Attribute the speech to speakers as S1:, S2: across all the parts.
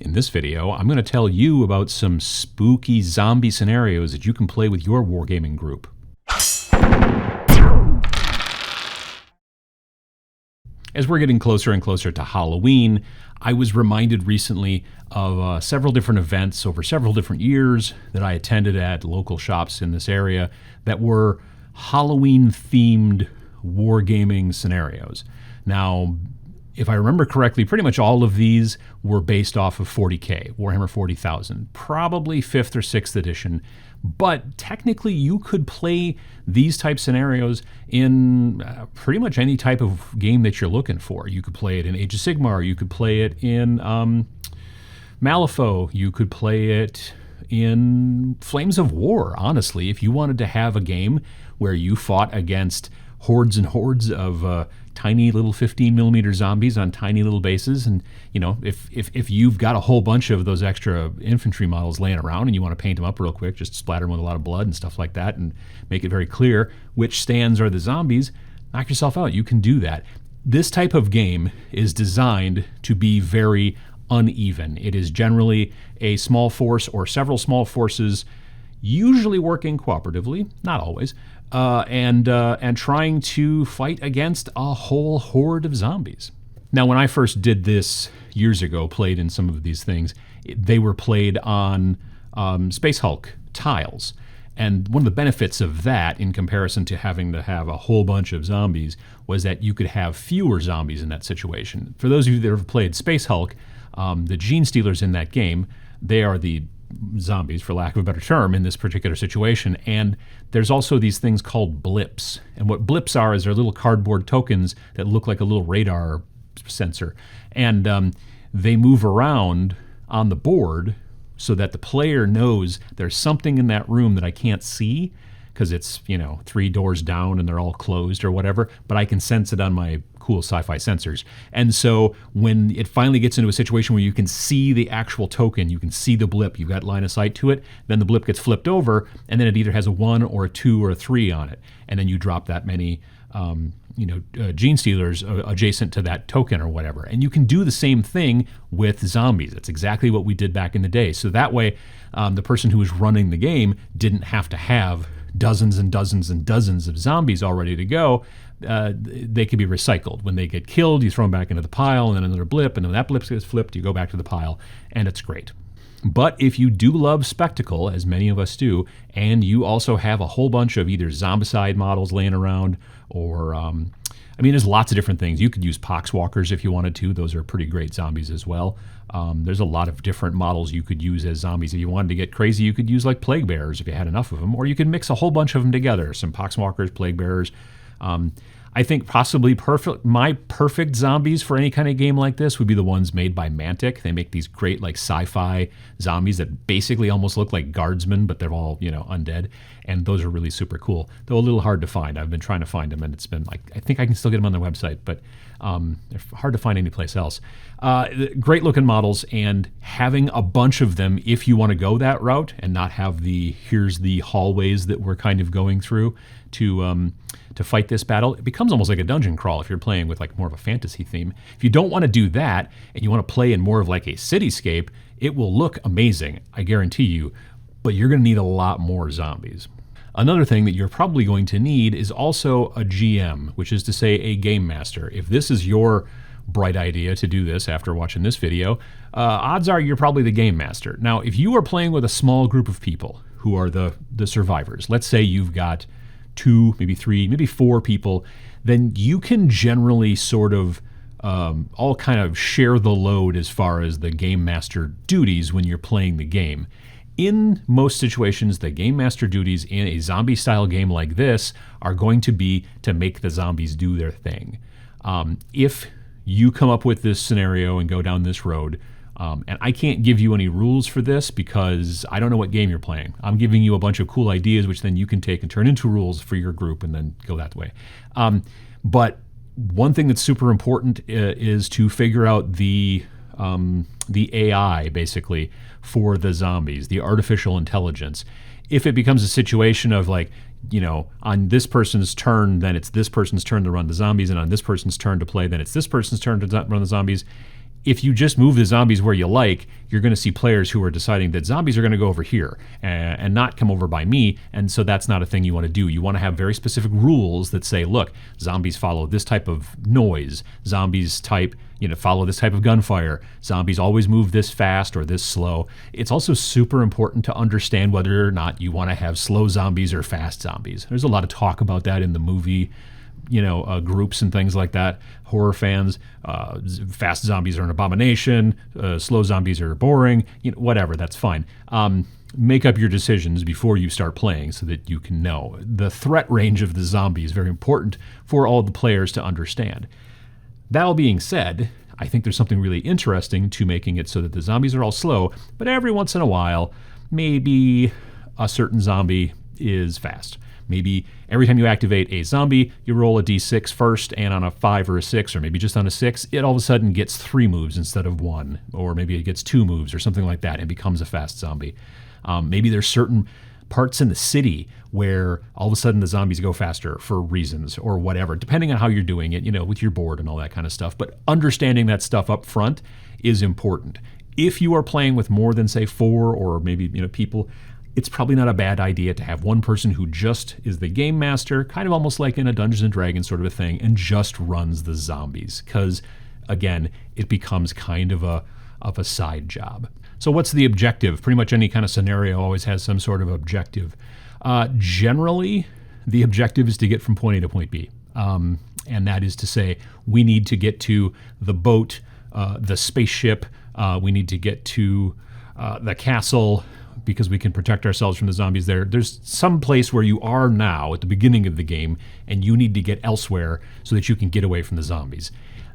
S1: In this video, I'm going to tell you about some spooky zombie scenarios that you can play with your wargaming group. As we're getting closer and closer to Halloween, I was reminded recently of several different events over several different years that I attended at local shops in this area that were Halloween-themed wargaming scenarios. Now, if I remember correctly, pretty much all of these were based off of 40K, Warhammer 40,000, probably 5th or 6th edition. But technically, you could play these type scenarios in pretty much any type of game that you're looking for. You could play it in Age of Sigmar, you could play it in Malifaux, you could play it in Flames of War, honestly. If you wanted to have a game where you fought against hordes and hordes of tiny little 15mm zombies on tiny little bases, and you know, if you've got a whole bunch of those extra infantry models laying around and you want to paint them up real quick, just splatter them with a lot of blood and stuff like that and make it very clear which stands are the zombies, knock yourself out. You can do that. This type of game is designed to be very uneven. It is generally a small force or several small forces, usually working cooperatively, not always, and trying to fight against a whole horde of zombies. Now, when I first did this years ago, played in some of these things, they were played on Space Hulk tiles. And one of the benefits of that, in comparison to having to have a whole bunch of zombies, was that you could have fewer zombies in that situation. For those of you that have played Space Hulk, the Gene Stealers in that game, they are the zombies, for lack of a better term, in this particular situation. And there's also these things called blips. And what blips are is they're little cardboard tokens that look like a little radar sensor. And they move around on the board so that the player knows there's something in that room that I can't see because it's, 3 doors down and they're all closed or whatever, but I can sense it on my cool sci-fi sensors. And so when it finally gets into a situation where you can see the actual token, you can see the blip, you've got line of sight to it, then the blip gets flipped over, and then it either has a 1 or a 2 or a 3 on it. And then you drop that many Gene Stealers adjacent to that token or whatever. And you can do the same thing with zombies. That's exactly what we did back in the day. So that way, the person who was running the game didn't have to have dozens and dozens and dozens of zombies all ready to go. They could be recycled. When they get killed, you throw them back into the pile, and then another blip, and when that blip gets flipped, you go back to the pile, and it's great. But if you do love spectacle, as many of us do, and you also have a whole bunch of either zombicide models laying around, or there's lots of different things. You could use poxwalkers if you wanted to. Those are pretty great zombies as well. There's a lot of different models you could use as zombies. If you wanted to get crazy, you could use like plague bearers if you had enough of them, or you could mix a whole bunch of them together. Some poxwalkers, plague bearers. I think possibly my perfect zombies for any kind of game like this would be the ones made by Mantic. They make these great like sci-fi zombies that basically almost look like guardsmen, but they're all, undead. And those are really super cool, though a little hard to find. I've been trying to find them, and it's been like, I think I can still get them on their website, but they're hard to find anyplace else. Great looking models, and having a bunch of them if you want to go that route and not have here's the hallways that we're kind of going through to fight this battle. It becomes almost like a dungeon crawl if you're playing with like more of a fantasy theme. If you don't want to do that and you want to play in more of like a cityscape, it will look amazing, I guarantee you, but you're going to need a lot more zombies. Another thing that you're probably going to need is also a GM, which is to say a game master. If this is your bright idea to do this after watching this video, odds are you're probably the game master. Now, if you are playing with a small group of people who are the survivors, let's say you've got 2, maybe 3, maybe 4 people, then you can generally sort of all kind of share the load as far as the game master duties when you're playing the game. In most situations, the game master duties in a zombie style game like this are going to be to make the zombies do their thing. If you come up with this scenario and go down this road, and I can't give you any rules for this because I don't know what game you're playing. I'm giving you a bunch of cool ideas which then you can take and turn into rules for your group and then go that way. But one thing that's super important is to figure out the AI, basically, for the zombies, the artificial intelligence. If it becomes a situation of like, on this person's turn, then it's this person's turn to run the zombies, and on this person's turn to play, then it's this person's turn to run the zombies, if you just move the zombies where you like, you're going to see players who are deciding that zombies are going to go over here and not come over by me, and so that's not a thing you want to do. You want to have very specific rules that say, look, zombies follow this type of noise, zombies follow this type of gunfire, zombies always move this fast or this slow. It's also super important to understand whether or not you want to have slow zombies or fast zombies. There's a lot of talk about that in the movie groups and things like that. Horror fans, fast zombies are an abomination, slow zombies are boring, whatever, that's fine. Make up your decisions before you start playing so that you can know. The threat range of the zombie is very important for all the players to understand. That all being said, I think there's something really interesting to making it so that the zombies are all slow, but every once in a while, maybe a certain zombie is fast. Maybe every time you activate a zombie, you roll a d6 first, and on a 5 or a 6, or maybe just on a 6, it all of a sudden gets 3 moves instead of 1, or maybe it gets 2 moves or something like that and becomes a fast zombie. Maybe there's certain parts in the city where all of a sudden the zombies go faster for reasons or whatever, depending on how you're doing it, with your board and all that kind of stuff. But understanding that stuff up front is important. If you are playing with more than, say, 4 or maybe, people, it's probably not a bad idea to have one person who just is the game master, kind of almost like in a Dungeons and Dragons sort of a thing, and just runs the zombies. Because, again, it becomes kind of a side job. So what's the objective? Pretty much any kind of scenario always has some sort of objective. Generally, the objective is to get from point A to point B. And that is to say, we need to get to the boat, the spaceship, we need to get to the castle, because we can protect ourselves from the zombies there. There's some place where you are now at the beginning of the game, and you need to get elsewhere so that you can get away from the zombies.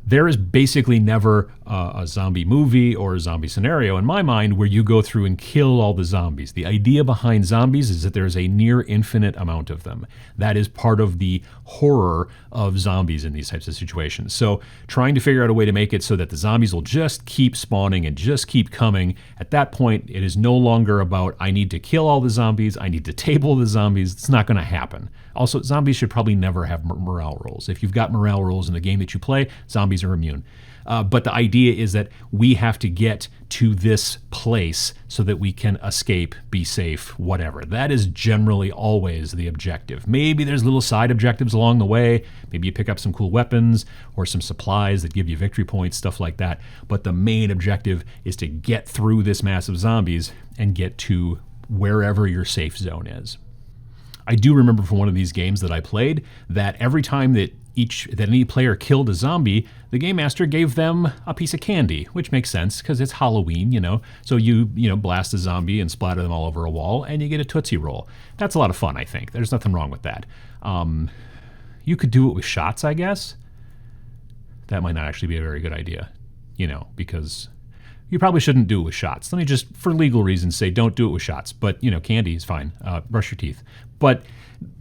S1: There is basically never a zombie movie or a zombie scenario in my mind where you go through and kill all the zombies. The idea behind zombies is that there's a near infinite amount of them. That is part of the horror of zombies in these types of situations. So trying to figure out a way to make it so that the zombies will just keep spawning and just keep coming, at that point it is no longer about I need to kill all the zombies, I need to table the zombies. It's not going to happen. Also, zombies should probably never have morale rolls. If you've got morale rolls in the game that you play, zombies are immune. But the idea is that we have to get to this place so that we can escape, be safe, whatever. That is generally always the objective. Maybe there's little side objectives along the way. Maybe you pick up some cool weapons or some supplies that give you victory points, stuff like that. But the main objective is to get through this mass of zombies and get to wherever your safe zone is. I do remember from one of these games that I played that every time that any player killed a zombie, the game master gave them a piece of candy, which makes sense because it's Halloween, So you blast a zombie and splatter them all over a wall, and you get a Tootsie Roll. That's a lot of fun, I think. There's nothing wrong with that. You could do it with shots, I guess. That might not actually be a very good idea, because you probably shouldn't do it with shots. Let me just, for legal reasons, say don't do it with shots. But, candy is fine. Brush your teeth. But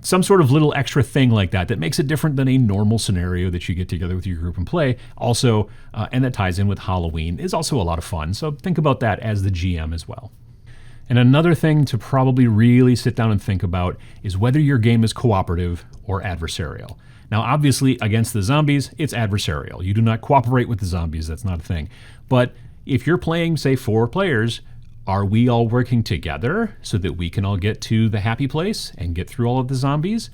S1: some sort of little extra thing like that makes it different than a normal scenario that you get together with your group and play. Also, and that ties in with Halloween, is also a lot of fun. So think about that as the GM as well. And another thing to probably really sit down and think about is whether your game is cooperative or adversarial. Now, obviously, against the zombies, it's adversarial. You do not cooperate with the zombies. That's not a thing. But if you're playing, say, 4 players, are we all working together so that we can all get to the happy place and get through all of the zombies?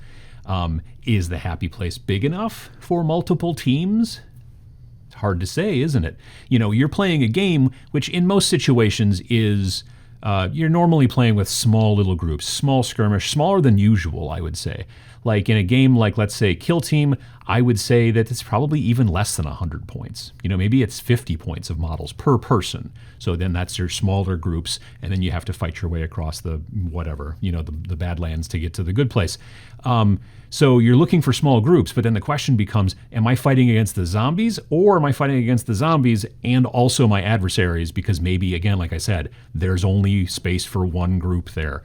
S1: Is the happy place big enough for multiple teams? It's hard to say, isn't it? You're playing a game which in most situations is, you're normally playing with small little groups, small skirmish, smaller than usual, I would say. Like in a game like, let's say, Kill Team, I would say that it's probably even less than 100 points. Maybe it's 50 points of models per person. So then that's your smaller groups, and then you have to fight your way across the whatever, the Badlands to get to the good place. So you're looking for small groups, but then the question becomes, am I fighting against the zombies, or am I fighting against the zombies and also my adversaries? Because maybe, again, like I said, there's only space for one group there.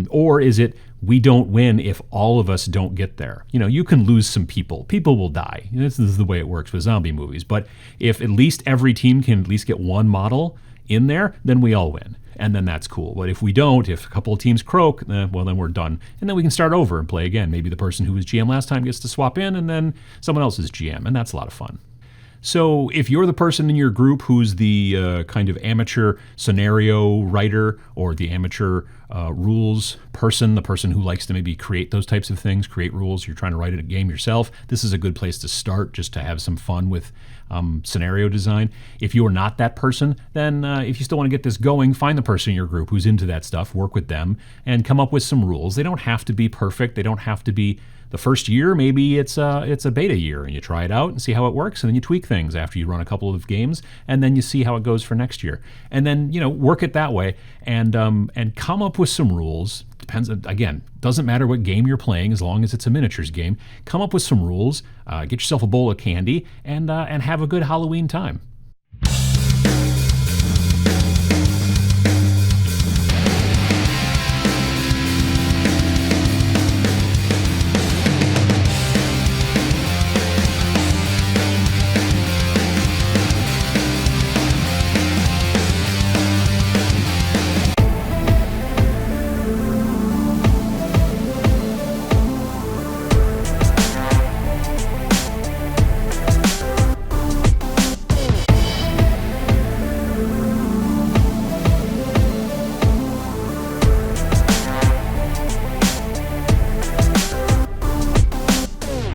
S1: Or is it we don't win if all of us don't get there? You can lose some people. People will die. This is the way it works with zombie movies. But if at least every team can at least get one model in there, then we all win. And then that's cool. But if we don't, if a couple of teams croak, well, then we're done. And then we can start over and play again. Maybe the person who was GM last time gets to swap in, and then someone else is GM. And that's a lot of fun. So if you're the person in your group who's the kind of amateur scenario writer or the amateur rules person, the person who likes to maybe create those types of things, create rules, you're trying to write a game yourself, this is a good place to start just to have some fun with scenario design. If you're not that person, then if you still want to get this going, find the person in your group who's into that stuff, work with them, and come up with some rules. They don't have to be perfect. They don't have to be the first year. Maybe it's a beta year, and you try it out and see how it works, and then you tweak things after you run a couple of games, and then you see how it goes for next year, and then work it that way, and come up with some rules. Depends, again, doesn't matter what game you're playing as long as it's a miniatures game. Come up with some rules, get yourself a bowl of candy, and have a good Halloween time.